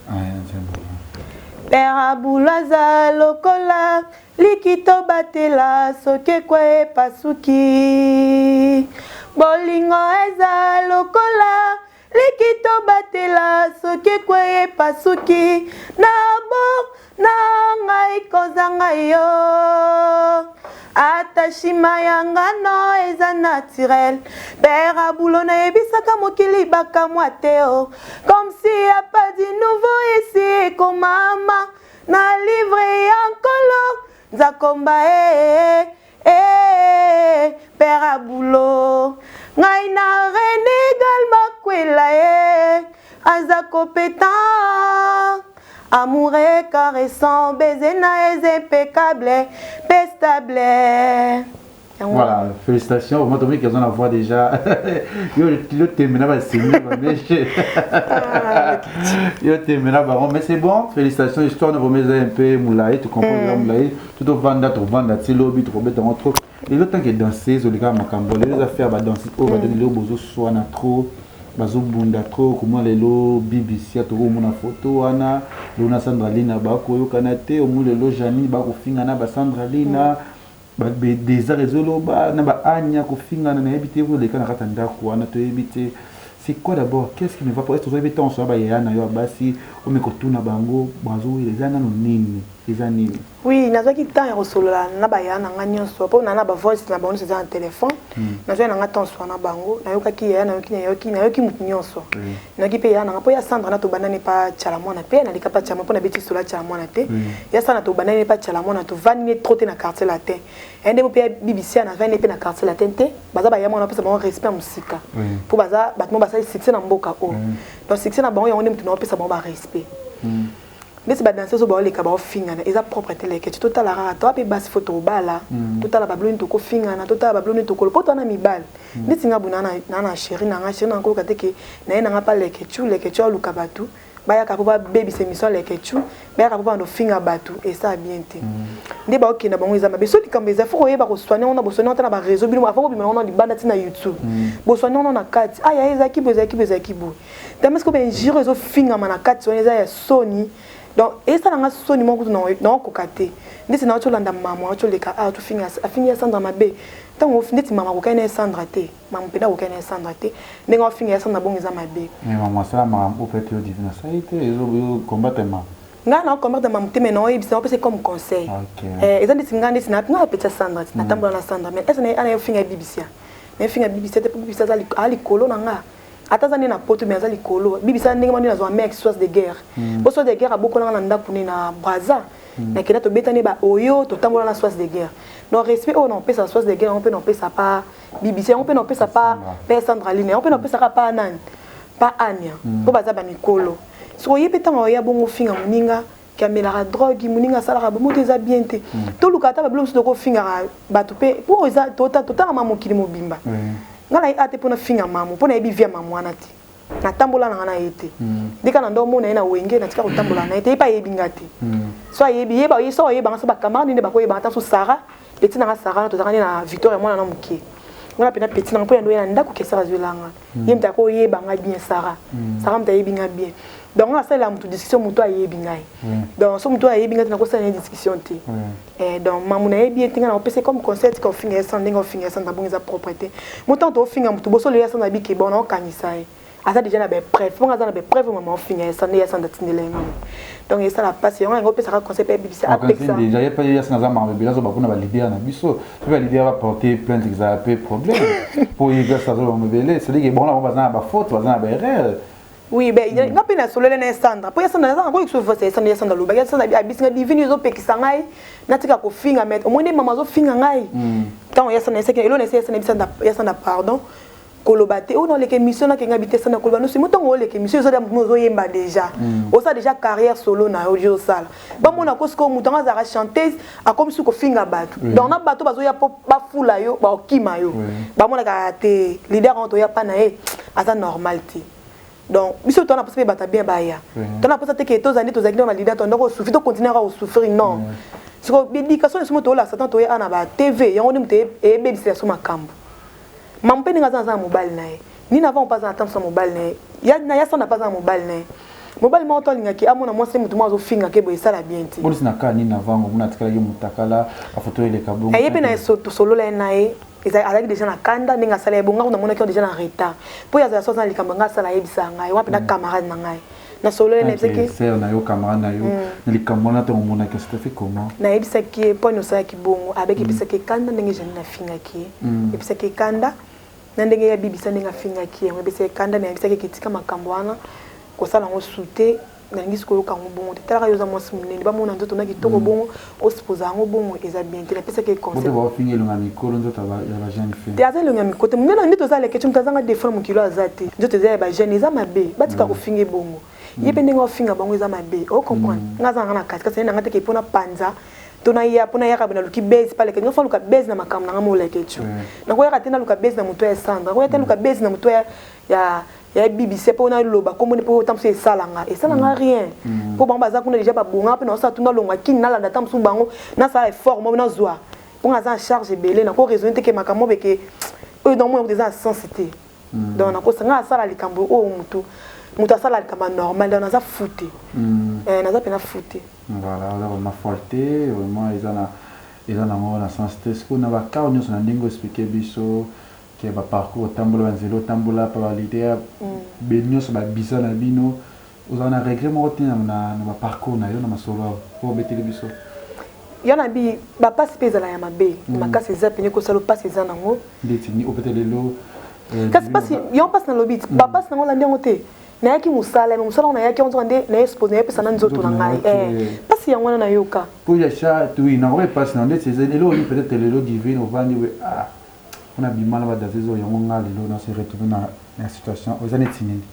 père à boulot za lokola likito batela soke kwe pasuki bolingo eza lokola likito batela soke kwe pasuki nabo na ngai kozanga yo atashima yangano eza naturel père à boulot na yebisaka mokili baka mwateo comme si y a pas de nouveau ici comme mama na livre yankolo Zakomba père à boulot ngai na renégal makwela aza compétent amour caressant baiser na impeccable stable. Voilà, félicitations. Moi, Tommy, qu'ils ont la voix déjà. Yo terminé par signer, mais c'est bon. Félicitations. Histoire de remettre un peu moulaï, tu comprends moulaï, tout au vanda, tu vanda, tu lobby, tu remets dans autre. Et le temps que danser, les gars, les affaires, danser, oh, va donner le bozo soit na trop. Bazo bunda trop comment les lo BBC to mona photo ana lona Sandra Lina ba ko yo kanate o mu le lo Jani ba ko finga na ba Sandra Lina ba des arezolo ba na ba anya ko finga na ebité vous les kana katanda ko ana to ebité c'est quoi d'abord qu'est-ce qui ne va pas être vous éviter on soit ba yana yo basi o me ko tuna bango bazo les ana no nini les années oui nazaki temps ya kosolola na ba yana nga nyonso po na ba voice na bango c'est un téléphone nazaki na temps so na bango na yokaki ya na yoki mutu nyonso na ki pe ya na po ya Sandra na to banane pa chala mwana pe na lika pa chama po na beti sola chala mwana te ya sana to banane pa chala mwana to vani trotter na quartier latin ende po pe BBC na vani pe na quartier latin te baza ba ya mwana pesa bango respect musika po baza batmo basa succès na mboka o donc succès na bango ya onde mutu na pesa bango ba respect mais c'est pas danser sur les cabas fingana ils a propreté les que tout à la toi pe bas photo bala tout à la bablone to ko fingana tout à la bablone to ko poto na mi bal mais singa bunana na chéri na ko kateke na na pas les que tu luka batu baya ka ba baby c'est mission les que tu baya ka ba no finga batu et ça bien té ndé ba okina bango ezama beso likambo eza foko yeba ko soigner on a bo soigner on a ba réseau bino afoko bino on a libanda tina YouTube bo soigner on a kati aya ezaki bo tellement que ben jiro zo finga mana kati on eza Sony. Donc, et ça n'a pas de non cocaté. N'est-ce pas que l'on a maman, tu les cas, tu finis à finir Sandra ma bé. Tant on finit maman au canne Sandra té, maman péda au canne Sandra té. N'est pas finir Sandra bon examen bé. Mais maman ça maman au fait au divin ça été ils ont combattre maman. Non combattre maman té mais non et c'est comme conseil. Ils ont dit ngani c'est na petite Sandra, na tambola na Sandra mais est-ce que ana finir BBC. Mais finir BBC té pour BBC ça ali kolo na nga. Atazani na poto mais azali kolo bibisa ndenge mani na zo mec source de guerre bo source de guerre aboko na ndako ni na Brazza na kena to betane ba oyo to tambola na source de guerre donc respect on en pesa source de guerre on peut non pesa pas BBC on peut non pesa pas Sandra Line on peut non pesa pas nan pas Anya po baza ba mikolo so yepeta ya bongo finga muninga kamela drogue muninga sala ba moto eza bien te to lukata ba blom so ko finga ba to pe po eza tota mama mokili mobimba ngala ate pona finga mama pona ebi via mama wana ti na tambola na ete dika na ndo mona ina wenge na tika ko tambola na ete pa yebi ngati so yebi yeba so yeba ngasa ba camarade ne ba ko yeba ta so Sara petit na Sara to zakani na Victoria mwana na mukie ngala pena petit na mpo ndo ya ndako ke Sara zwelanga yemta ko yeba nga bien Sara mta yebi nga bien donc on a fait la discussion muto ayebi ngai donc so muto ayebi ngati na ko sa na discussion te donc mamuna yebi tinga na pese comme concept ko finga sans ndinga finga sans tabonza propreté muto to finga muto boso le sans na biki bon on kanisa asa déjà na be preuve on a na be preuve maman finga sans ya sans datindelenga donc ça la passe on a pese ka concept BBC avec ça déjà ya pas ya sans za marbe bila so ba kuna ba leader na biso so ba leader va porter plainte exaspé problème pour y gars ça zo mbele c'est dit bon là on va na ba faute va na ba erreur. Oui, ben il n'a pas na solo le Sandra. Pour Sandra, ça ko ikso force Sandra Sandra lo. Ba Sandra abisinga divini zo pekisa ngai. Natika ko finga met. Au moins maman zo finga ngai. Tant ya Sandra seke elo na Sandra ya Sandra pardon. Kolobate o dans les émissions na ke ngabite Sandra kolba no simuto ngo les émissions zo zo yemba déjà. O sa déjà carrière solo na audio sala. Ba mona ko sko mutonga za chanteuse a comme si ko finga batu. Donc na bato bazo ya ba fula yo ba okima yo. Ba mona ka te leader on to ya pa na asa normal ti. Donc, si on a pas battre bien baya. On a pas que tous années tous années on a leader on doit souffrir, continuer à souffrir non. C'est que l'éducation est moto là, Satan to ya na ba TV, ya on dit e baby c'est sur ma cambo. Mam pe ninga za mobile na ni n'avons pas attendre son mobile na. Ya na ya ça n'a pas un mobile na. Mobile mo to linga ki amona mo se mutu mo zo finga ke boy sala bien ti. Police na ka ni na vango muna tikala ye mutakala a photo ile kabongo. E pe na solo la na avec des gens à Kanda, n'enga sala bonga on a mon qui ont déjà en retard. Pour ya za so na likambanga sala yebisa ngai, wa pe na camarade na ngai. Na solo na yebisaki. C'est na yo camarade na yo. Na likambona to mona que c'était fait comment? Na yebisaki po no sala ki bongo avec yebisaki Kanda ndenge jeni na finga ki. Yebisaki Kanda na ndenge ya bibisa ndenge finga ki. Yebisaki Kanda na yebisaki kitika makambo wana ko sala ngo sute. Nangis ko yoka ngobongo tetala yo za mwasi munene ba mona nzoto na kitoko bongo o sposa ngobongo eza bien te la pesa ke conseil bo fingi longa mikolo nzoto ba ya ba jeune fille te aza longa mikote munene ndito za leke tumta zanga défendre mon kilo azate nzoto za ba jeune eza mabe batika ko fingi bongo yepe ndenge o finga bongo eza mabe o comprendre ngaza ngana kasi na ngate ke pona panza tona ya pona ya kabina luki base pale ke ngofa luka base na makam na ngamo leke chu na ko ya katena luka base na muto ya Sandra ko ya tena luka base na muto ya BBC pour na loba comme on peut tamse salanga et ça n'a rien pour bamba za kuna déjà pas bonga pe na ça tuna longa kina la data msu bango na ça effort mo na zoa pour nga za charge belé na ko raison te ke makamo be ke eux dans moi des sensité donc na ko sanga sala likambo o mutu sala likamba normal na za fouté na za pena fouté voilà alors ma forté vraiment ils en ont na sensité ce qu'on a ba ka on na ndingo expliquer biso qui va parcours tambola nzelo tambola pa leader benyo so ba bisa na bino vous en a regret mo tina na parcours na yo na masolo ko beteli biso yana bi ba passe pesa la ya mabe makasi za penye ko salo passe za nango ndeti ni opetelelo kasi passe yo passe na lobit ba passe nango la ndengo te na yaki musala na yaki on ndé na expose na pesa na nzoto na ngai passe yango na yoka pour ya cha tu na vrai passe na ndeti zelo peut-être lelo divine au vandi we on a bien mal à la saison, il y a un gars qui s'est retrouvé dans la situation aux années tinini.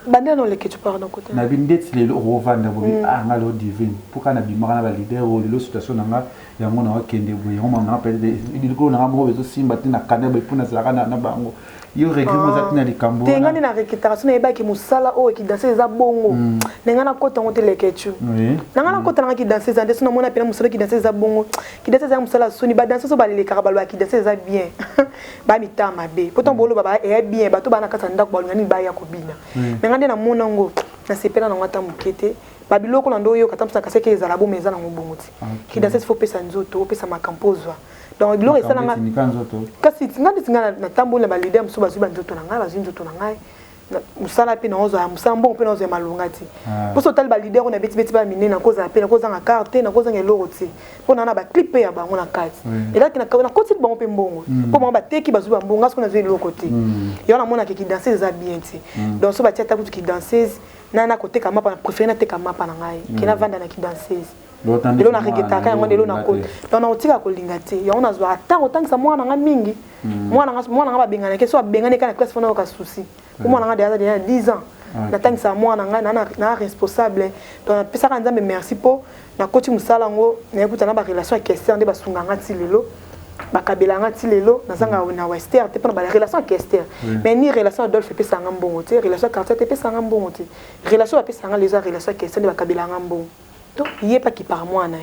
Bandé non les que tu parles d'un côté. Na bin det les revendre ngalo divine. Pourquoi na bi mara na leader ou le situation nga ya ngona wa kende boye on m'a appelé il ko na mo bezo simba tina kana ba puna za kana na bango. Yo regrimo za tina likambo. Tenga ni na récupération na ba ki musala o ki danser za bongo. Nenga na kota ngote le kechu. Oui. Nenga na kota na ki danser za ndeso na mona pena musala ki danser za bongo. Ki danser za musala soni ba danser so ba le karabalo ki danser za bien. Ba mitama be. Pourtant bolo baba e bien ba to ba na kata ndako ba ngani ba ya ko bina. Nenga na mona ngo na sepela na ngata mukete. Babiloko na ndo yo katamsa kaseke ezala bo meza na ngobonguti. Ki danser faut pesa nzoto, pesa makampozwa. Donc bilo esa nga kasi tinga na tambola ba leader mso bazuba nzoto na ngai bazu nzoto na ngai musala pe na ozo ya musambo pe na ozo ya malungati poso tal ba leader on a beti ba minena koza pe na koza nga carte na koza ngelo ti pona na ba clip ya bango na kati et là na koti bango pe mbongo po bango ba teki bazuba mbongo asko na zo eloko ti yo na mona ke ki danser za bien ti donc so ba tiata kutu ki danseuse nana koteka mapa na préféré na teka mapa na ngai kina vanda na ki danseuse lelo na regeta ka yango lelo na kota donc na otika kolinga te yango na zwa ata otangisa mwana nga mingi mwana nga babengana ke so abengana kana classe fona ka souci mwana nga déjà 10 ans na tangisa mwana nga na responsable donc na pesa ka nzambe merci po na koti musala ngo na ekuta na ba relation question nde basunga nga ti lelo bakabela nga ti lelo nazanga na western te pona ba relation question mais ni relation Adolphe pesa nga mbongo te relation quartier te pesa nga mbongo te relation pesa nga les relation question nde bakabela nga mbongo donc il y a pas qui par moi na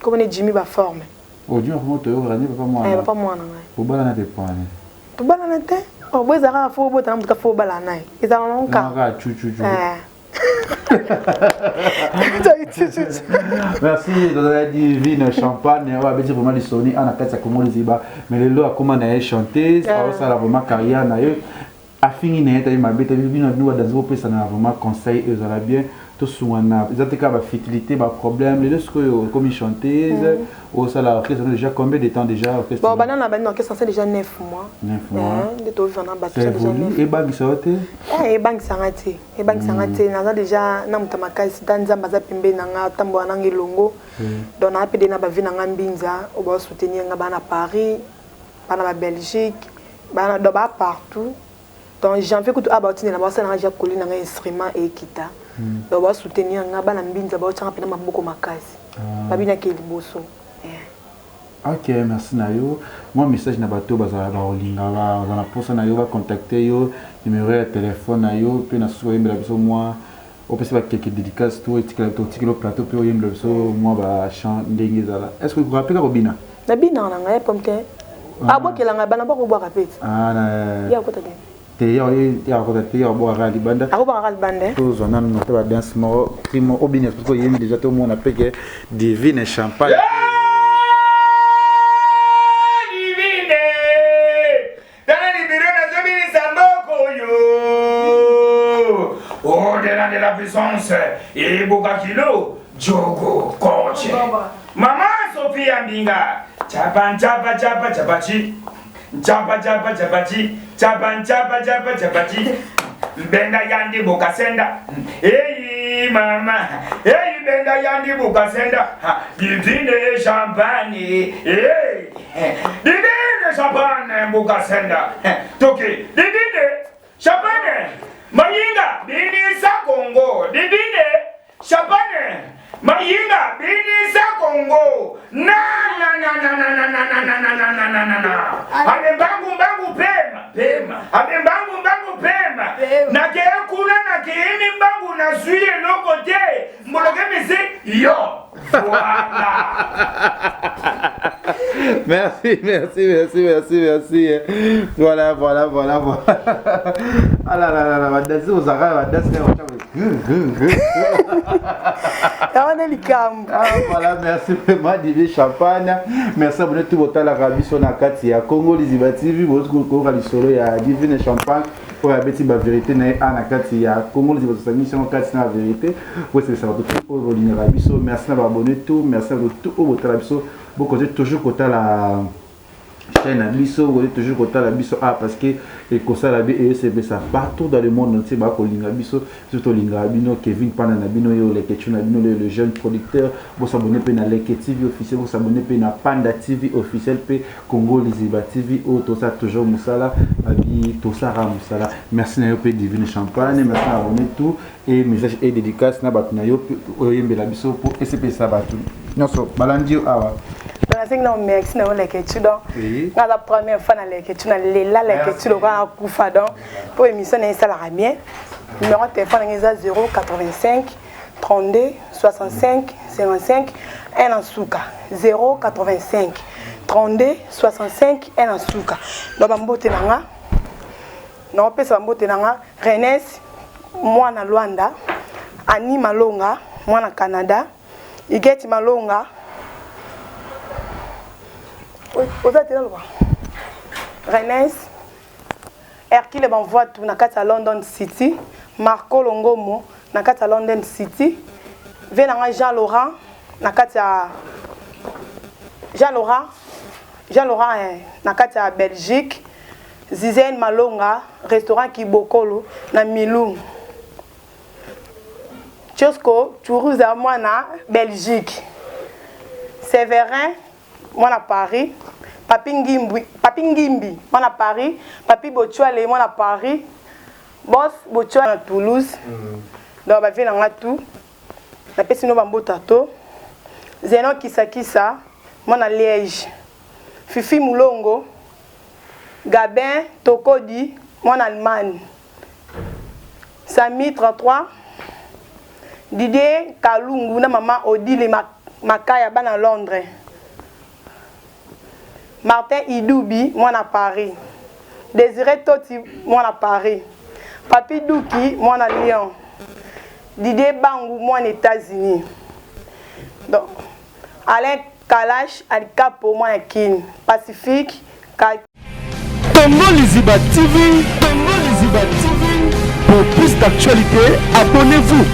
comme on Jimmy ba forme audio moto yo rani papa moi papa moi na pour bala na te pane pour bala na te o boza ka fo bota na fo bala na eza na nka merci de la divine champagne on va dire vraiment les soni ana kata comme les ziba mais le lo akoma na chanteuse ça la vraiment carrière na yo afini na eta ma beta bino nous dans vos pesa na vraiment conseil et ça va bien tout souvent ils ont fertilité ba problème les deux comme chanteuse ou ça la orchestre déjà combien de temps déjà orchestre bon banana banana orchestre c'est déjà 9 mois de to vivre ba déjà 9 et bang saote et bang sangate na déjà na mutamaka sitanza baza pembe na nga tambo na ngelongo donc na pede na ba vie na nga mbinza o ba soutenir nga bana Paris bana ba Belgique bana do ba partout donc j'en fais que about na ba ça na ja kolina nga instrument et kita donc ba soutenir nga bana mbinza ba otanga pena maboko makasi babina ke liboso. Ok, merci Nayo. Moi message na bato bazala ba olinga ba na posa Nayo va contacter yo numéro de téléphone Nayo puis na soyez mbela biso moi au peut pas quelques dédicaces tout et tikelo plateau puis yembela biso moi ba chant ndenge zala. Est-ce que vous vous rappelez Robina? Na bina na ngai comme que abokela nga bana ba ko boka pete. Na ya ko ta te ya ko ta te ya bo ara libanda. Ako ba ara libanda. Tous on a noté ba dance mo primo Obina parce que yemi déjà tout le monde a payé divine champagne. De la puissance et Bogakilo, Diogo, coach. Maman Sophia Mbinga, Chapan Chapa Chapa Chapachi, Chapa Chapa Chapachi, Chapan Chapa Chapa Chapachi, Benda Yandi Bokasenda, hey mama, hey Benda Yandi Bokasenda, divine champagne, hey, divine champagne Bokasenda, Toki, divine champagne. Mayinga bini sa Congo divine champagne Mayinga bini sa Congo na abembangu pema abembangu pema na ke kuna na ke mbangu na suye lokote mboloke mise yo voilà. Merci. Voilà. Ah là, va danser aux arabes, va danser aux voilà, merci vraiment Divi Champagne. Merci à vous tous la Rabi sur la carte ya Congo Liziba TV, votre cours à l'histoire ya Divine Champagne. Pour la bêtise la vérité na carte ya Congo Liziba sur mission carte na vérité. Pour c'est ça tout au Rolina Rabiso. Merci à vous abonner tout, merci à vous tout au votre Rabiso. Beaucoup toujours côté la chaîne à biso, vous êtes toujours côté la biso parce que les cosa la bi et c'est ça partout dans le monde entier ba ko linga biso surtout linga bino Kevin Pana na bino yo les ketchuna bino le jeune producteur vous s'abonner pe na Leke TV officiel vous s'abonner pe na Panda TV officiel pe Congo Liziba TV au tout ça toujours musala abi tout ça ra musala merci na yo pe Divine Champagne merci à abonner tout et message et dédicace na bat na yo yembela biso pour SCP ça batu nyonso balandi awa. Merci na Leke tu donc la première fois na Leke tu na lela Leke tu ka kufa donc pour émission na ça la bien numéro de téléphone est 085 32 65 55 1 en souka 085 32 65 1 en souka donc bambote nanga non pesa bambote nanga Renes moi na Luanda Ani Malonga moi na Canada Igeti Malonga. Vous êtes là, Rennes, Hercule m'envoie tout à London City, Marco Longomo, à London City, Venanga Jean-Laurent, Jean-Laurent, à Belgique, Zizen Malonga, restaurant Kibokolo, na Milou, Francesco Tourouza moi na Belgique. Séverin moi na Paris. Papi Ngimbi moi na Paris. Papi Bochouale moi na Paris. Boss Bochouale na Toulouse. Donc ba vie na tout. Na pesi no bambo tato. Zeno Kisakisa moi na Liège. Fifi Moulongo. Gabin Tokodi moi na Allemagne. Sami 33. Didier Kalungu na maman Odile Makaya bana Londres. Martin Idoubi moi na Paris. Désiré Toti moi na Paris. Papi Douki moi na Lyon. Didier Bangou moi na États-Unis. Donc Alain Kalash Al Capo moi na Kin. Pacifique Congo Liziba TV, Congo Liziba TV. Pour plus d'actualités, abonnez-vous.